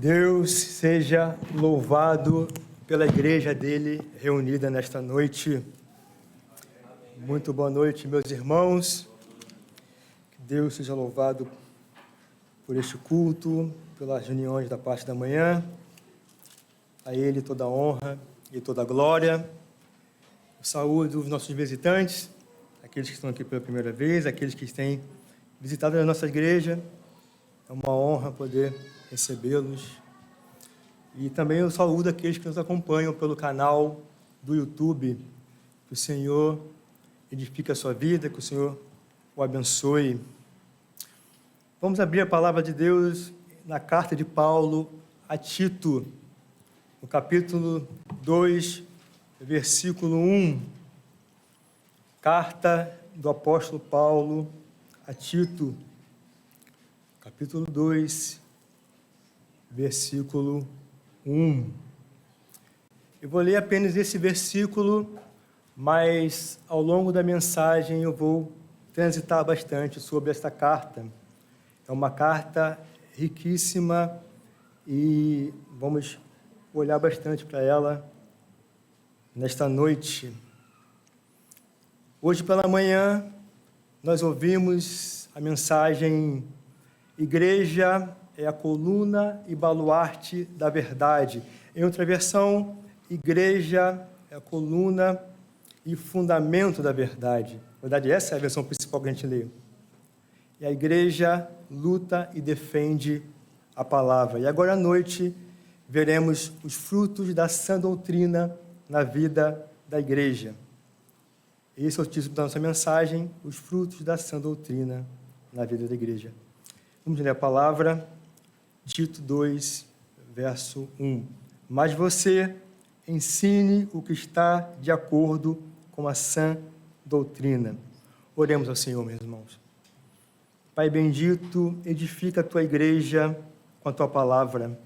Deus seja louvado pela igreja dele reunida nesta noite. Muito boa noite, meus irmãos. Que Deus seja louvado por este culto, pelas reuniões da parte da manhã. A Ele toda a honra e toda a glória. Eu saúdo os nossos visitantes, aqueles que estão aqui pela primeira vez, aqueles que têm visitado a nossa igreja. É uma honra poder recebê-los. E também eu saúdo aqueles que nos acompanham pelo canal do YouTube. Que o Senhor edifique a sua vida, que o Senhor o abençoe. Vamos abrir a palavra de Deus na carta de Paulo a Tito, no capítulo 2, versículo 1. Carta do apóstolo Paulo a Tito, capítulo 2, versículo 1. Eu vou ler apenas esse versículo, mas ao longo da mensagem eu vou transitar bastante sobre esta carta. É uma carta riquíssima e vamos olhar bastante para ela nesta noite. Hoje pela manhã nós ouvimos a mensagem Igreja é a coluna e baluarte da verdade. Em outra versão, igreja é a coluna e fundamento da verdade. Na verdade, essa é a versão principal que a gente lê. E a igreja luta e defende a palavra. E agora à noite, veremos os frutos da sã doutrina na vida da igreja. Esse é o título da nossa mensagem, os frutos da sã doutrina na vida da igreja. Vamos ler a palavra. Tito 2, verso 1. Mas você ensine o que está de acordo com a sã doutrina. Oremos ao Senhor, meus irmãos. Pai bendito, edifica a tua igreja com a tua palavra.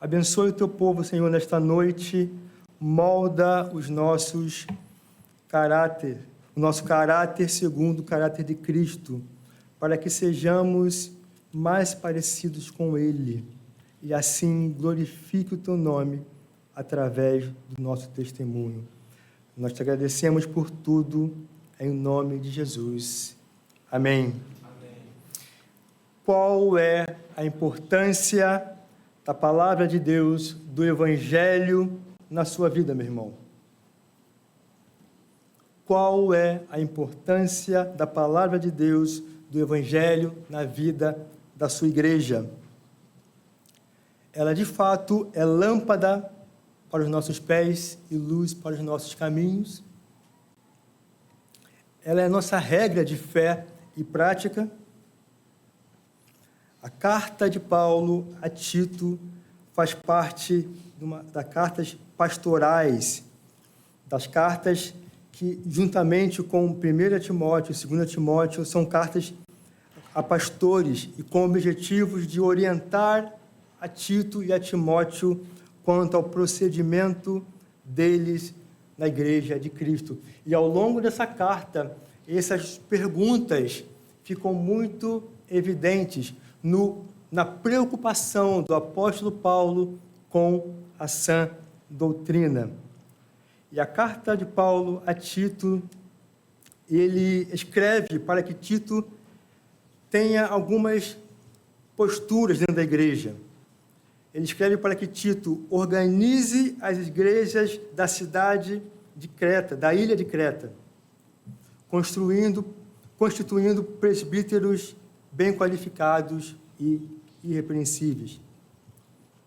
Abençoe o teu povo, Senhor, nesta noite. Molda os nossos caráter, o nosso caráter segundo o caráter de Cristo, para que sejamos mais parecidos com Ele, e assim glorifique o Teu nome através do nosso testemunho. Nós te agradecemos por tudo, em nome de Jesus. Amém. Amém. Qual é a importância da palavra de Deus, do Evangelho na sua vida, meu irmão? Qual é a importância da palavra de Deus, do Evangelho na vida da sua igreja? Ela, de fato, é lâmpada para os nossos pés e luz para os nossos caminhos. Ela é a nossa regra de fé e prática. A carta de Paulo a Tito faz parte das cartas pastorais, das cartas que, juntamente com 1 Timóteo e 2 Timóteo, são cartas a pastores e com objetivos de orientar a Tito e a Timóteo quanto ao procedimento deles na igreja de Cristo. E ao longo dessa carta, essas perguntas ficam muito evidentes na preocupação do apóstolo Paulo com a sã doutrina. E a carta de Paulo a Tito, ele escreve para que Tito tenha algumas posturas dentro da igreja. Ele escreve para que Tito organize as igrejas da cidade de Creta, da ilha de Creta, constituindo presbíteros bem qualificados e irrepreensíveis.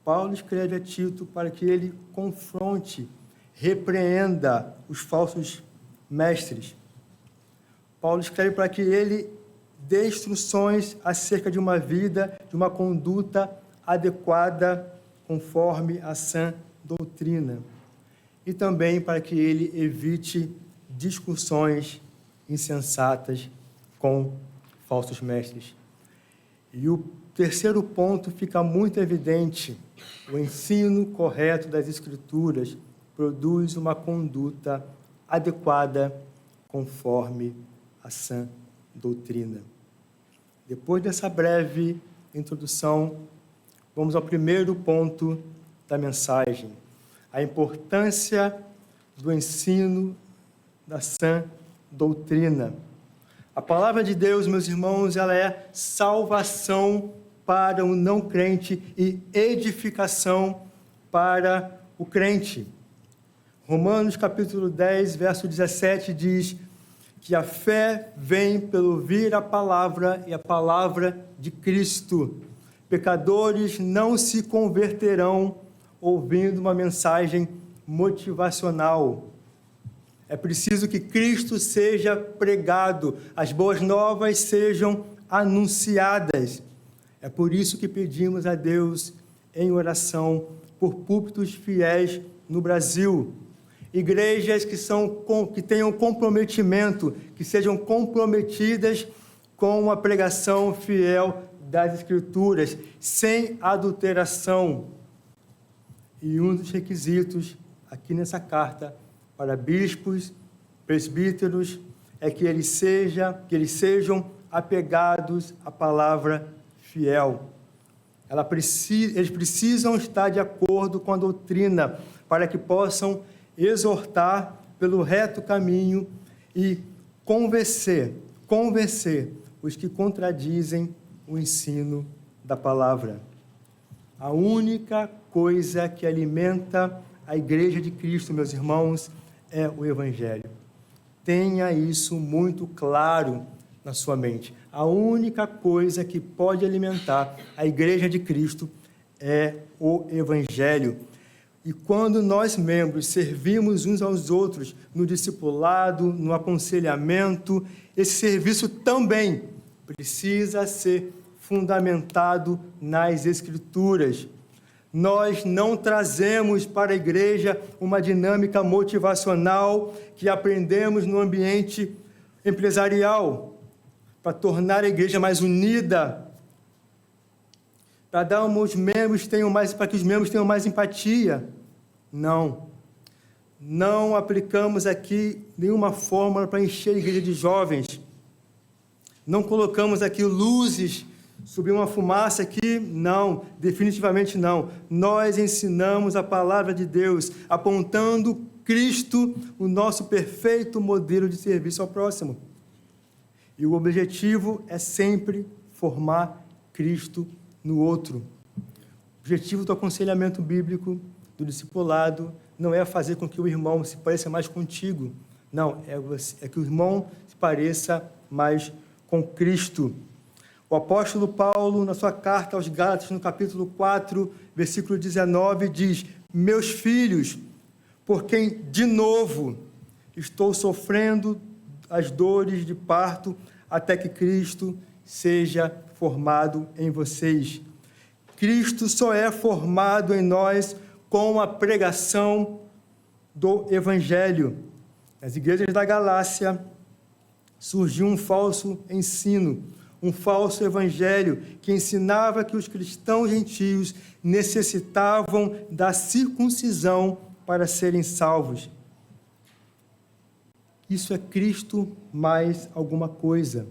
Paulo escreve a Tito para que ele confronte, repreenda os falsos mestres. Paulo escreve para que ele dê instruções acerca de uma vida, de uma conduta adequada conforme a sã doutrina. E também para que ele evite discussões insensatas com falsos mestres. E o terceiro ponto fica muito evidente. O ensino correto das Escrituras produz uma conduta adequada conforme a sã doutrina. Depois dessa breve introdução, Vamos ao primeiro ponto da mensagem: a importância do ensino da sã doutrina. A palavra de Deus, meus irmãos, ela é salvação para o não crente e edificação para o crente. Romanos capítulo 10, verso 17 diz que a fé vem pelo ouvir a palavra e a palavra de Cristo. Pecadores não se converterão ouvindo uma mensagem motivacional. É preciso que Cristo seja pregado, as boas novas sejam anunciadas. É por isso que pedimos a Deus em oração por púlpitos fiéis no Brasil. Igrejas que tenham comprometimento, que sejam comprometidas com a pregação fiel das Escrituras, sem adulteração. E um dos requisitos aqui nessa carta para bispos, presbíteros, é que eles sejam apegados à palavra fiel. Eles precisam estar de acordo com a doutrina para que possam exortar pelo reto caminho e convencer os que contradizem o ensino da palavra. A única coisa que alimenta a Igreja de Cristo, meus irmãos, é o Evangelho. Tenha isso muito claro na sua mente. A única coisa que pode alimentar a Igreja de Cristo é o Evangelho. E quando nós, membros, servimos uns aos outros no discipulado, no aconselhamento, esse serviço também precisa ser fundamentado nas Escrituras. Nós não trazemos para a igreja uma dinâmica motivacional que aprendemos no ambiente empresarial, para tornar a igreja mais unida, para que os membros tenham mais empatia. Não aplicamos aqui nenhuma fórmula para encher a igreja de jovens. Não colocamos aqui luzes sobre uma fumaça aqui, não, definitivamente não. Nós ensinamos a palavra de Deus, apontando Cristo, o nosso perfeito modelo de serviço ao próximo. E o objetivo é sempre formar Cristo no outro. O objetivo do aconselhamento bíblico, do discipulado, não é fazer com que o irmão se pareça mais contigo. Não, é que o irmão se pareça mais com Cristo. O apóstolo Paulo, na sua carta aos Gálatas, no capítulo 4, versículo 19, diz: meus filhos, por quem de novo estou sofrendo as dores de parto, até que Cristo seja formado em vocês. Cristo só é formado em nós com a pregação do Evangelho. Nas igrejas da Galácia surgiu um falso ensino, um falso evangelho que ensinava que os cristãos gentios necessitavam da circuncisão para serem salvos. Isso é Cristo mais alguma coisa.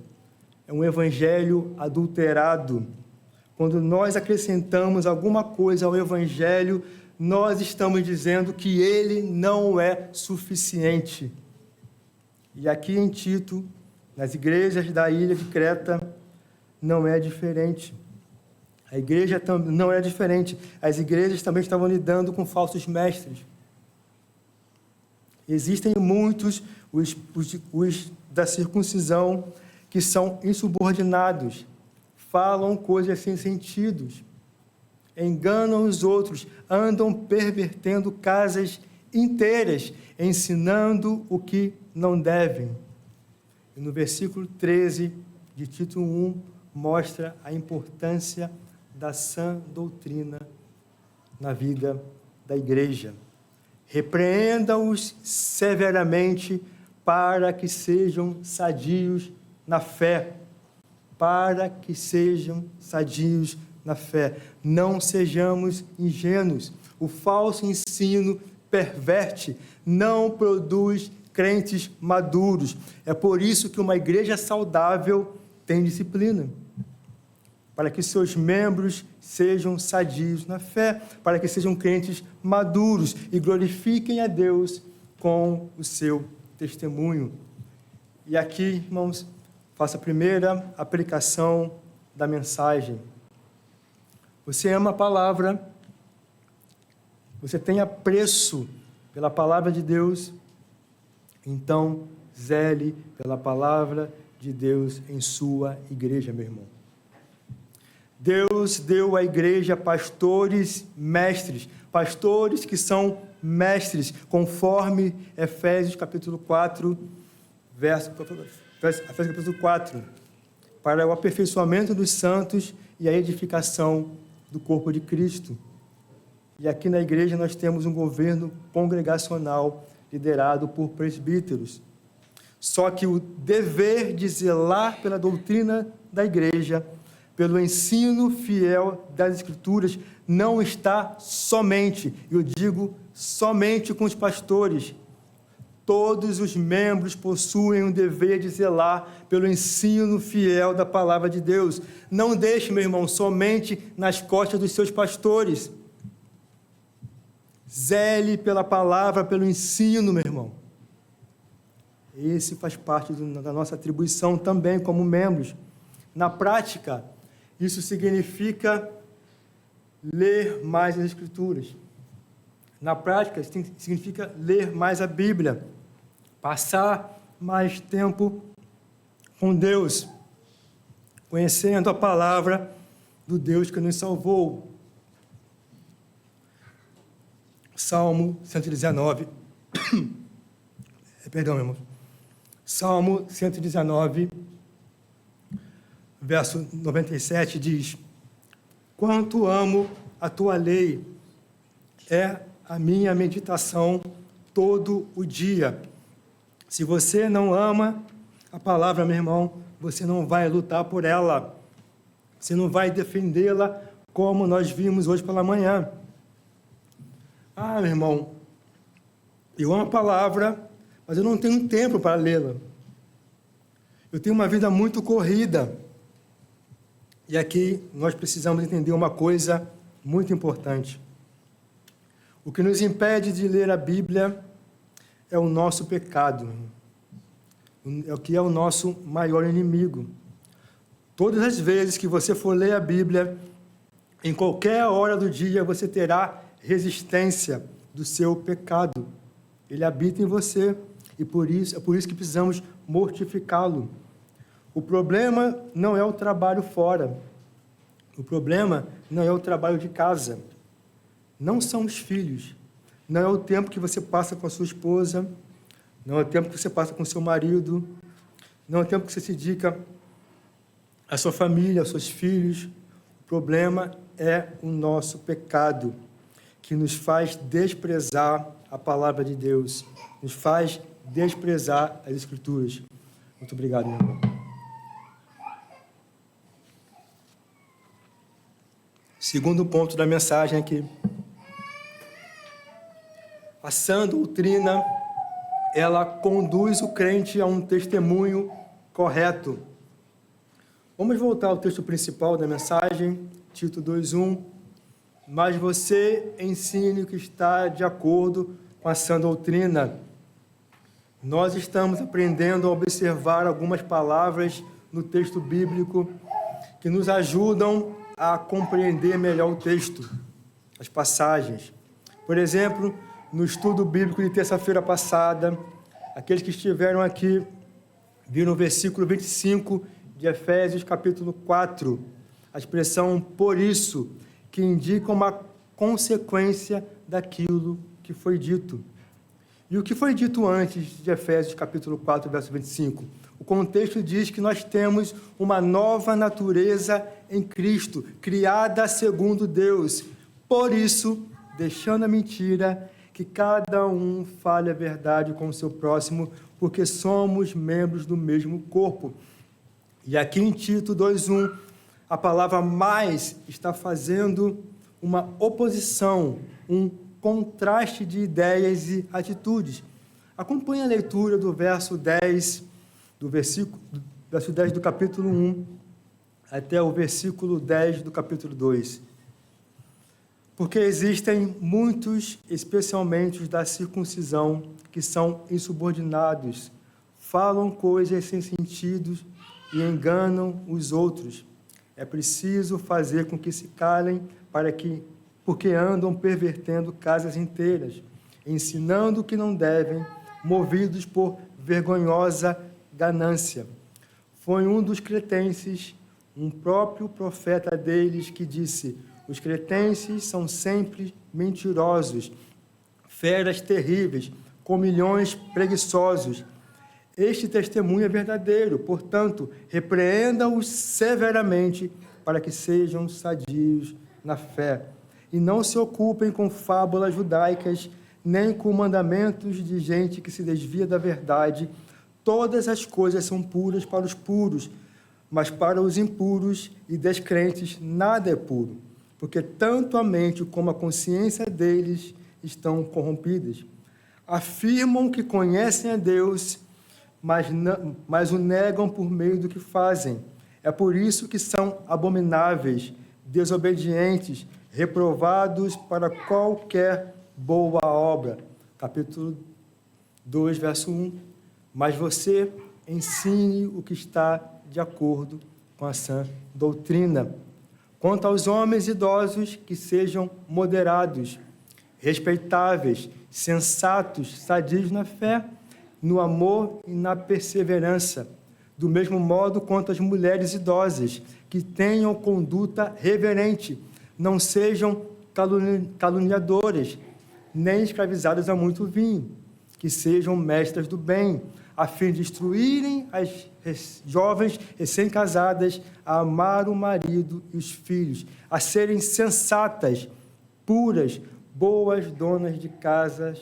É um evangelho adulterado. Quando nós acrescentamos alguma coisa ao evangelho, nós estamos dizendo que ele não é suficiente. E aqui em Tito, nas igrejas da ilha de Creta, não é diferente. A igreja não é diferente. As igrejas também estavam lidando com falsos mestres. Existem muitos, os da circuncisão, que são insubordinados, falam coisas sem sentido, enganam os outros, andam pervertendo casas inteiras, ensinando o que não devem. E no versículo 13 de Tito 1, mostra a importância da sã doutrina na vida da igreja. Repreenda-os severamente para que sejam sadios na fé. Para que sejam sadios na fé. Não sejamos ingênuos. O falso ensino perverte, não produz crentes maduros. É por isso que uma igreja saudável tem disciplina. para que seus membros sejam sadios na fé, para que sejam crentes maduros e glorifiquem a Deus com o seu testemunho. E aqui, irmãos, faço a primeira aplicação da mensagem. Você ama a palavra, você tem apreço pela palavra de Deus, então zele pela palavra de Deus em sua igreja, meu irmão. Deus deu à igreja pastores que são mestres, conforme Efésios capítulo 4, Efésios capítulo 4, para o aperfeiçoamento dos santos e a edificação do corpo de Cristo. E aqui na igreja nós temos um governo congregacional liderado por presbíteros. Só que o dever de zelar pela doutrina da igreja, pelo ensino fiel das Escrituras, não está somente, eu digo somente com os pastores. Todos os membros possuem o dever de zelar pelo ensino fiel da palavra de Deus. Não deixe, meu irmão, somente nas costas dos seus pastores. Zele pela palavra, pelo ensino, meu irmão. Esse faz parte da nossa atribuição também como membros. Na prática, isso significa ler mais as Escrituras. Na prática, isso significa ler mais a Bíblia, passar mais tempo com Deus, conhecendo a palavra do Deus que nos salvou. Salmo 119. Perdão, meu irmão. Salmo 119, verso 97 diz: quanto amo a tua lei, é a minha meditação todo o dia. Se você não ama a palavra, meu irmão, você não vai lutar por ela. Você não vai defendê-la como nós vimos hoje pela manhã. Ah, meu irmão, eu amo a palavra, mas eu não tenho tempo para lê-la. Eu tenho uma vida muito corrida. E aqui nós precisamos entender uma coisa muito importante. O que nos impede de ler a Bíblia é o nosso pecado. É o que é o nosso maior inimigo. Todas as vezes que você for ler a Bíblia, em qualquer hora do dia, você terá resistência do seu pecado. Ele habita em você e é por isso que precisamos mortificá-lo. O problema não é o trabalho fora. O problema não é o trabalho de casa. Não são os filhos. Não é o tempo que você passa com a sua esposa. Não é o tempo que você passa com o seu marido. Não é o tempo que você se dedica à sua família, aos seus filhos. O problema é o nosso pecado, que nos faz desprezar a palavra de Deus, nos faz desprezar as Escrituras. Muito obrigado, meu irmão. Segundo ponto da mensagem aqui. A sã doutrina, ela conduz o crente a um testemunho correto. Vamos voltar ao texto principal da mensagem, Tito 2:1. Mas você ensine o que está de acordo com a sã doutrina. Nós estamos aprendendo a observar algumas palavras no texto bíblico que nos ajudam a compreender melhor o texto, as passagens. Por exemplo, no estudo bíblico de terça-feira passada, aqueles que estiveram aqui viram o versículo 25 de Efésios capítulo 4, a expressão "por isso", que indica uma consequência daquilo que foi dito. E o que foi dito antes de Efésios capítulo 4, verso 25? O contexto diz que nós temos uma nova natureza em Cristo, criada segundo Deus. Por isso, deixando a mentira, que cada um fale a verdade com o seu próximo, porque somos membros do mesmo corpo. E aqui em Tito 2:1, a palavra "mais" está fazendo uma oposição, um contraste de ideias e atitudes. Acompanhe a leitura do verso 10, verso 10 do capítulo 1, até o versículo 10 do capítulo 2. Porque existem muitos, especialmente os da circuncisão, que são insubordinados, falam coisas sem sentido e enganam os outros. É preciso fazer com que se calem, porque andam pervertendo casas inteiras, ensinando o que não devem, movidos por vergonhosa ganância. Foi um dos cretenses, um próprio profeta deles, que disse: os cretenses são sempre mentirosos, feras terríveis, comilhões preguiçosos. Este testemunho é verdadeiro, portanto, repreenda-os severamente para que sejam sadios na fé. E não se ocupem com fábulas judaicas, nem com mandamentos de gente que se desvia da verdade. Todas as coisas são puras para os puros, mas para os impuros e descrentes nada é puro, porque tanto a mente como a consciência deles estão corrompidas. Afirmam que conhecem a Deus, mas o negam por meio do que fazem. É por isso que são abomináveis, desobedientes, reprovados para qualquer boa obra. Capítulo 2, verso 1. Mas você ensine o que está de acordo com a sã doutrina. Quanto aos homens idosos, que sejam moderados, respeitáveis, sensatos, sadios na fé, no amor e na perseverança. Do mesmo modo, quanto às mulheres idosas, que tenham conduta reverente, não sejam caluniadoras, nem escravizadas a muito vinho, que sejam mestras do bem, a fim de instruírem as jovens recém-casadas a amar o marido e os filhos, a serem sensatas, puras, boas donas de casa,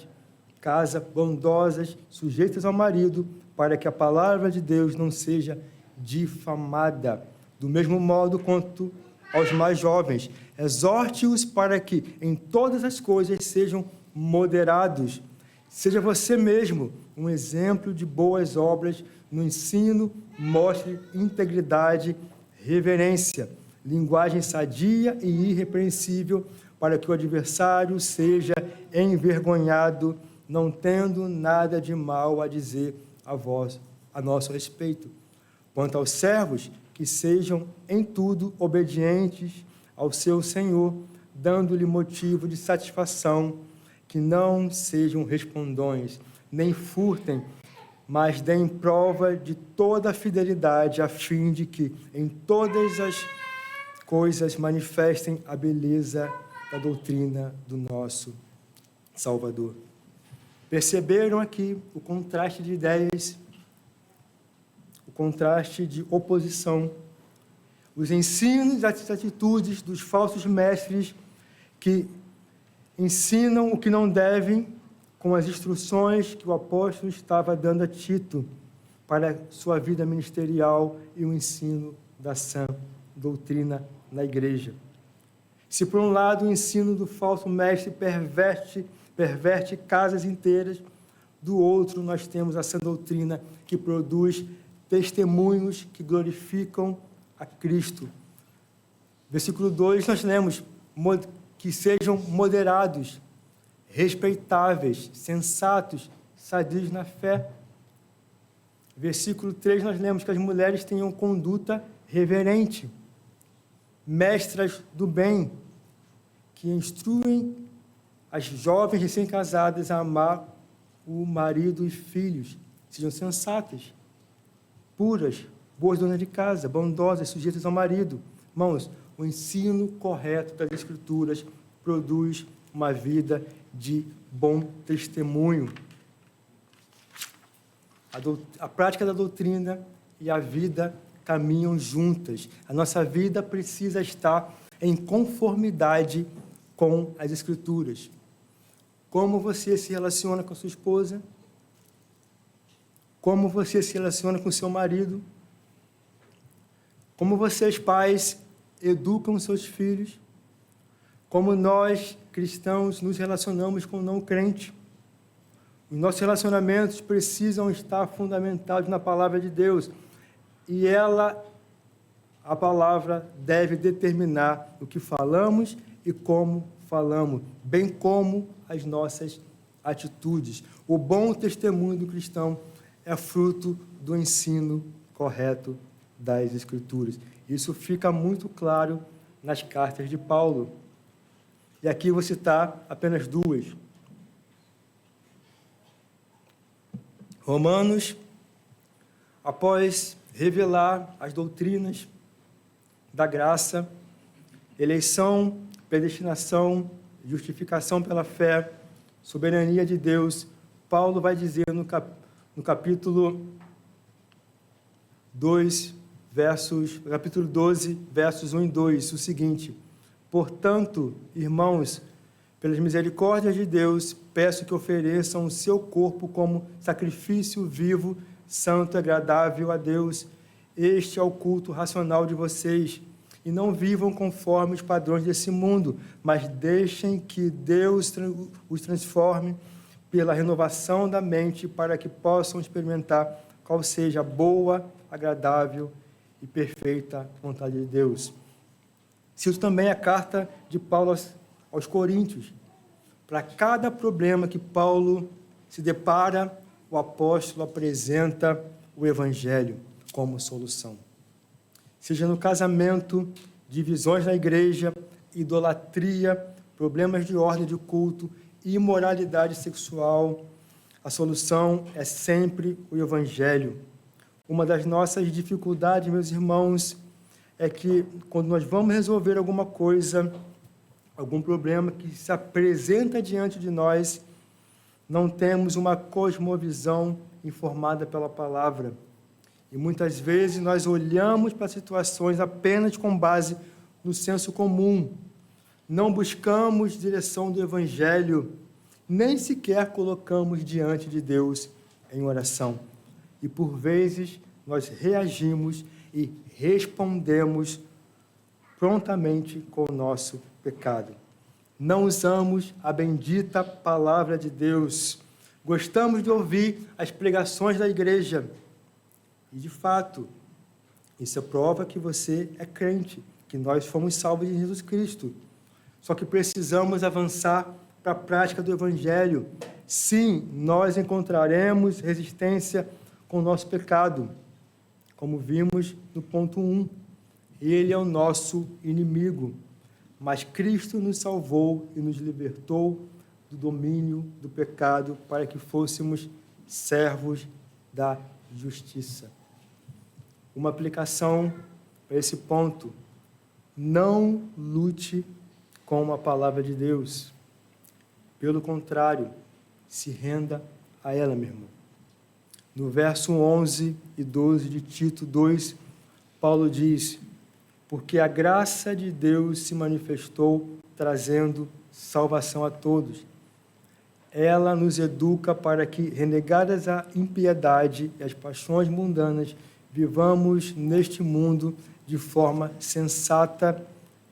bondosas, sujeitas ao marido, para que a palavra de Deus não seja difamada. Do mesmo modo quanto aos mais jovens, exorte-os para que em todas as coisas sejam moderados. Seja você mesmo um exemplo de boas obras no ensino, mostre integridade, reverência, linguagem sadia e irrepreensível, para que o adversário seja envergonhado, não tendo nada de mal a dizer a nosso respeito. Quanto aos servos, que sejam em tudo obedientes ao seu Senhor, dando-lhe motivo de satisfação, que não sejam respondões, nem furtem, mas deem prova de toda a fidelidade, a fim de que em todas as coisas manifestem a beleza da doutrina do nosso Salvador. Perceberam aqui o contraste de ideias, o contraste de oposição, os ensinos e as atitudes dos falsos mestres que ensinam o que não devem, com as instruções que o apóstolo estava dando a Tito para a sua vida ministerial e o ensino da sã doutrina na igreja. Se, por um lado, o ensino do falso mestre perverte casas inteiras, do outro, nós temos a sã doutrina que produz testemunhos que glorificam a Cristo. Versículo 2, nós lemos que sejam moderados, respeitáveis, sensatos, sadios na fé. Versículo 3, nós lemos que as mulheres tenham conduta reverente, mestras do bem, que instruem as jovens recém-casadas a amar o marido e filhos, sejam sensatas, puras, boas donas de casa, bondosas, sujeitas ao marido. Irmãos, o ensino correto das Escrituras produz uma vida de bom testemunho. A prática da doutrina e a vida caminham juntas. A nossa vida precisa estar em conformidade com as Escrituras. Como você se relaciona com a sua esposa? Como você se relaciona com o seu marido? Como vocês, pais, educam seus filhos? Como nós, cristãos, nos relacionamos com o não crente? Os nossos relacionamentos precisam estar fundamentados na palavra de Deus. E a palavra deve determinar o que falamos e como falamos, bem como as nossas atitudes. O bom testemunho do cristão é fruto do ensino correto das Escrituras. Isso fica muito claro nas cartas de Paulo. E aqui eu vou citar apenas duas. Romanos, após revelar as doutrinas da graça, eleição, predestinação, justificação pela fé, soberania de Deus, Paulo vai dizer no capítulo 12, versos 1 e 2, o seguinte: portanto, irmãos, pelas misericórdias de Deus, peço que ofereçam o seu corpo como sacrifício vivo, santo e agradável a Deus. Este é o culto racional de vocês. E não vivam conforme os padrões desse mundo, mas deixem que Deus os transforme pela renovação da mente, para que possam experimentar qual seja a boa, agradável e perfeita vontade de Deus. Cito também a carta de Paulo aos Coríntios. Para cada problema que Paulo se depara, o apóstolo apresenta o Evangelho como solução. Seja no casamento, divisões na igreja, idolatria, problemas de ordem de culto, imoralidade sexual, a solução é sempre o Evangelho. Uma das nossas dificuldades, meus irmãos, é que quando nós vamos resolver alguma coisa, algum problema que se apresenta diante de nós, não temos uma cosmovisão informada pela palavra. E muitas vezes nós olhamos para situações apenas com base no senso comum. Não buscamos direção do Evangelho, nem sequer colocamos diante de Deus em oração. E por vezes nós reagimos e respondemos prontamente com o nosso pecado. Não usamos a bendita palavra de Deus. Gostamos de ouvir as pregações da igreja. E, de fato, isso prova que você é crente, que nós fomos salvos em Jesus Cristo. Só que precisamos avançar para a prática do Evangelho. Sim, nós encontraremos resistência com o nosso pecado, como vimos no ponto 1. Ele é o nosso inimigo, mas Cristo nos salvou e nos libertou do domínio do pecado para que fôssemos servos da justiça. Uma aplicação para esse ponto: não lute com a palavra de Deus. Pelo contrário, se renda a ela, meu irmão. No verso 11 e 12 de Tito 2, Paulo diz: porque a graça de Deus se manifestou trazendo salvação a todos. Ela nos educa para que, renegadas a impiedade e as paixões mundanas, vivamos neste mundo de forma sensata,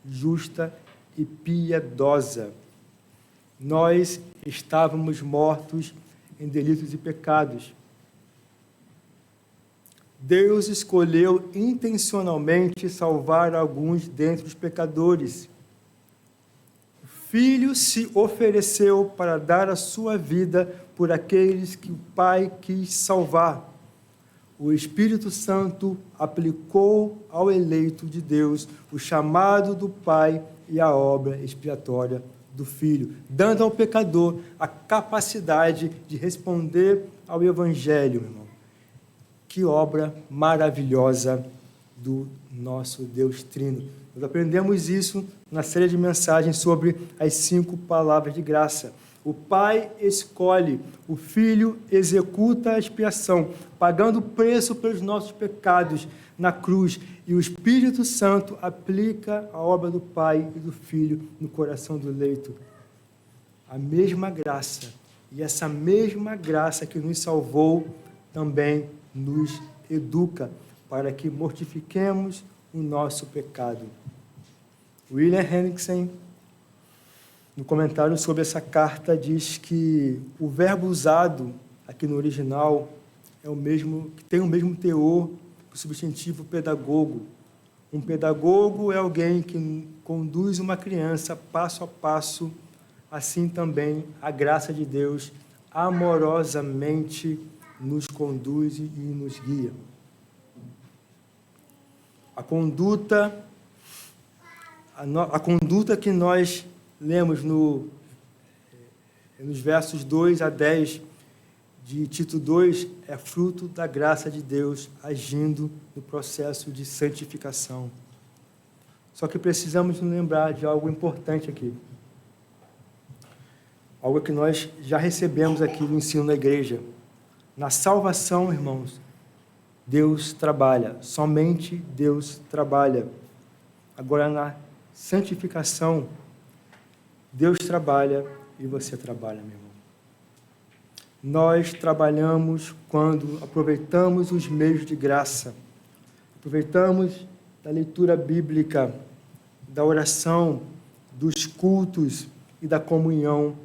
justa e piedosa. Nós estávamos mortos em delitos e pecados. Deus escolheu intencionalmente salvar alguns dentre os pecadores. O Filho se ofereceu para dar a sua vida por aqueles que o Pai quis salvar. O Espírito Santo aplicou ao eleito de Deus o chamado do Pai e a obra expiatória do Filho, dando ao pecador a capacidade de responder ao Evangelho, meu irmão. Que obra maravilhosa do nosso Deus Trino. Nós aprendemos isso na série de mensagens sobre as 5 palavras de graça. O Pai escolhe, o Filho executa a expiação, pagando o preço pelos nossos pecados na cruz, e o Espírito Santo aplica a obra do Pai e do Filho no coração do eleito. A mesma graça, e essa mesma graça que nos salvou também nos educa para que mortifiquemos o nosso pecado. William Hendrickson, no comentário sobre essa carta, diz que o verbo usado aqui no original é o mesmo, que tem o mesmo teor que o substantivo pedagogo, Um pedagogo é alguém que conduz uma criança passo a passo, assim também a graça de Deus amorosamente nos conduz e nos guia. A conduta que nós lemos nos versos 2 a 10 de Tito 2 é fruto da graça de Deus agindo no processo de santificação. Só que precisamos nos lembrar de algo importante aqui. Algo que nós já recebemos aqui no ensino da igreja. Na salvação, irmãos, Deus trabalha, somente Deus trabalha. Agora, na santificação, Deus trabalha e você trabalha, meu irmão. Nós trabalhamos quando aproveitamos os meios de graça, aproveitamos da leitura bíblica, da oração, dos cultos e da comunhão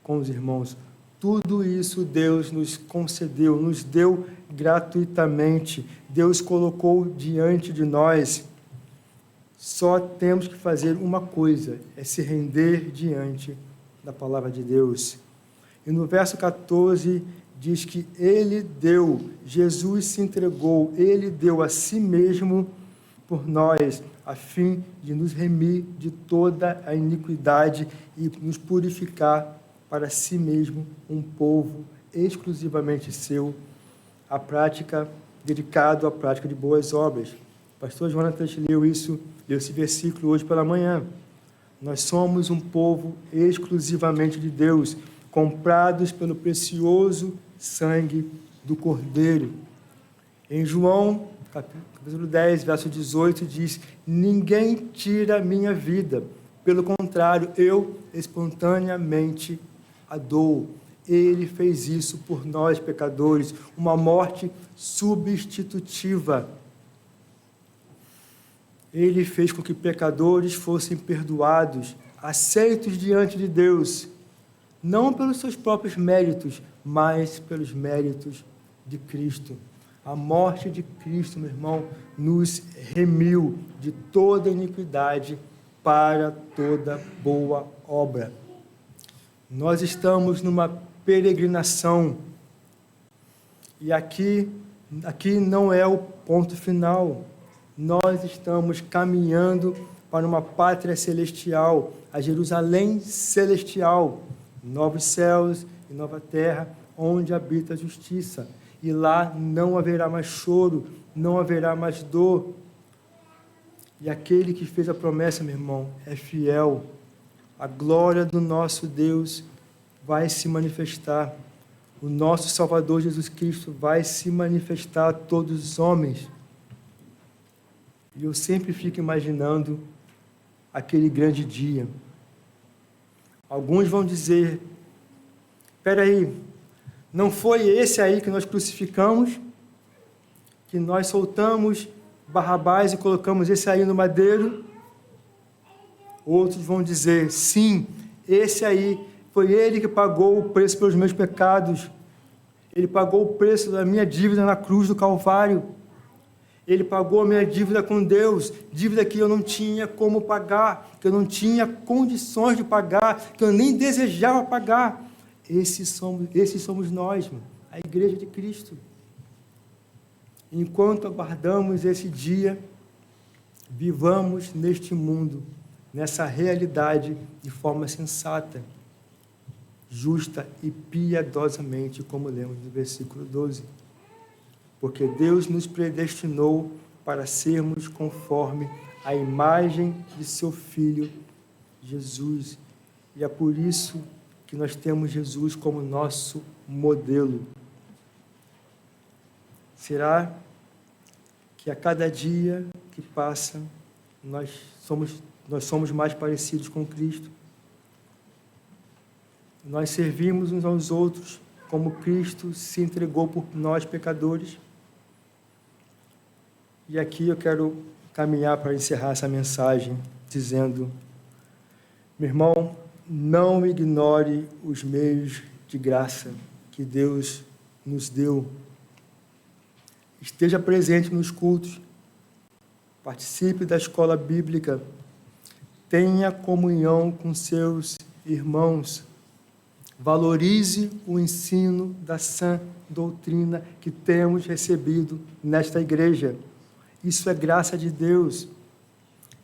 com os irmãos. Tudo isso Deus nos concedeu, nos deu gratuitamente. Deus colocou diante de nós. Só temos que fazer uma coisa, é se render diante da palavra de Deus. E no verso 14 diz que Ele deu, Jesus se entregou, Ele deu a si mesmo por nós, a fim de nos remir de toda a iniquidade e nos purificar para si mesmo um povo exclusivamente seu, dedicado à prática de boas obras. O pastor Jonatas leu esse versículo hoje pela manhã. Nós somos um povo exclusivamente de Deus, comprados pelo precioso sangue do Cordeiro. Em João, capítulo 10, verso 18, diz: ninguém tira a minha vida, pelo contrário, eu espontaneamente a dou. Ele fez isso por nós, pecadores, uma morte substitutiva. Ele fez com que pecadores fossem perdoados, aceitos diante de Deus, não pelos seus próprios méritos, mas pelos méritos de Cristo. A morte de Cristo, meu irmão, nos remiu de toda iniquidade para toda boa obra. Nós estamos numa peregrinação e aqui não é o ponto final. Nós estamos caminhando para uma pátria celestial, a Jerusalém celestial, novos céus e nova terra, onde habita a justiça. E lá não haverá mais choro, não haverá mais dor. E aquele que fez a promessa, meu irmão, é fiel. A glória do nosso Deus vai se manifestar. O nosso Salvador Jesus Cristo vai se manifestar a todos os homens. E eu sempre fico imaginando aquele grande dia. Alguns vão dizer: espera aí, não foi esse aí que nós crucificamos, que nós soltamos Barrabás e colocamos esse aí no madeiro? Outros vão dizer: sim, esse aí, foi ele que pagou o preço pelos meus pecados. Ele pagou o preço da minha dívida na cruz do Calvário. Ele pagou a minha dívida com Deus, dívida que eu não tinha como pagar, que eu não tinha condições de pagar, que eu nem desejava pagar. Esses somos nós, a Igreja de Cristo. Enquanto aguardamos esse dia, vivamos neste mundo, nessa realidade, de forma sensata, justa e piedosamente, como lemos no versículo 12. Porque Deus nos predestinou para sermos conforme a imagem de seu Filho, Jesus. E é por isso que nós temos Jesus como nosso modelo. Será que a cada dia que passa, nós somos mais parecidos com Cristo? Nós servimos uns aos outros como Cristo se entregou por nós, pecadores? E aqui eu quero caminhar para encerrar essa mensagem, dizendo: meu irmão, não ignore os meios de graça que Deus nos deu. Esteja presente nos cultos. participe da escola bíblica, tenha comunhão com seus irmãos, valorize o ensino da sã doutrina que temos recebido nesta igreja. Isso é graça de Deus.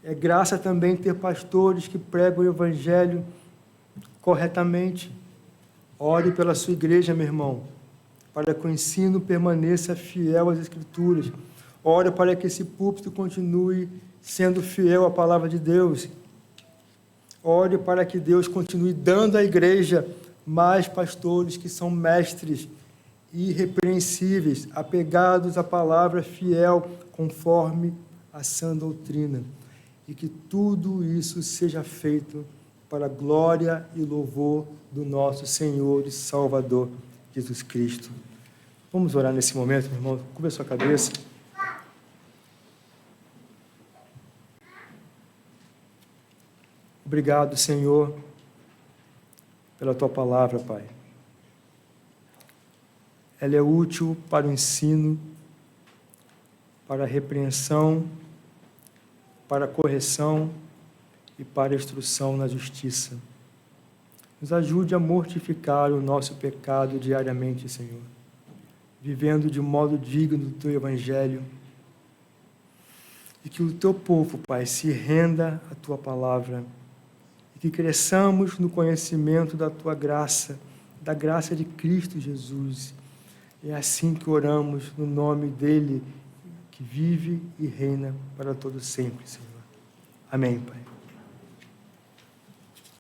É graça também ter pastores que pregam o evangelho corretamente. Ore pela sua igreja, meu irmão, para que o ensino permaneça fiel às Escrituras. Ore para que esse púlpito continue sendo fiel à palavra de Deus. Ore para que Deus continue dando à igreja mais pastores que são mestres irrepreensíveis, apegados à palavra fiel, conforme a sã doutrina. E que tudo isso seja feito para a glória e louvor do nosso Senhor e Salvador, Jesus Cristo. Vamos orar nesse momento, meu irmão? Cubra a sua cabeça. Obrigado, Senhor, pela Tua palavra, Pai. Ela é útil para o ensino, para a repreensão, para a correção e para a instrução na justiça. Nos ajude a mortificar o nosso pecado diariamente, Senhor, vivendo de modo digno do Teu Evangelho, e que o Teu povo, Pai, se renda à Tua palavra, e que cresçamos no conhecimento da Tua graça, da graça de Cristo Jesus. É assim que oramos no nome dEle, que vive e reina para todo sempre, Senhor. Amém, Pai.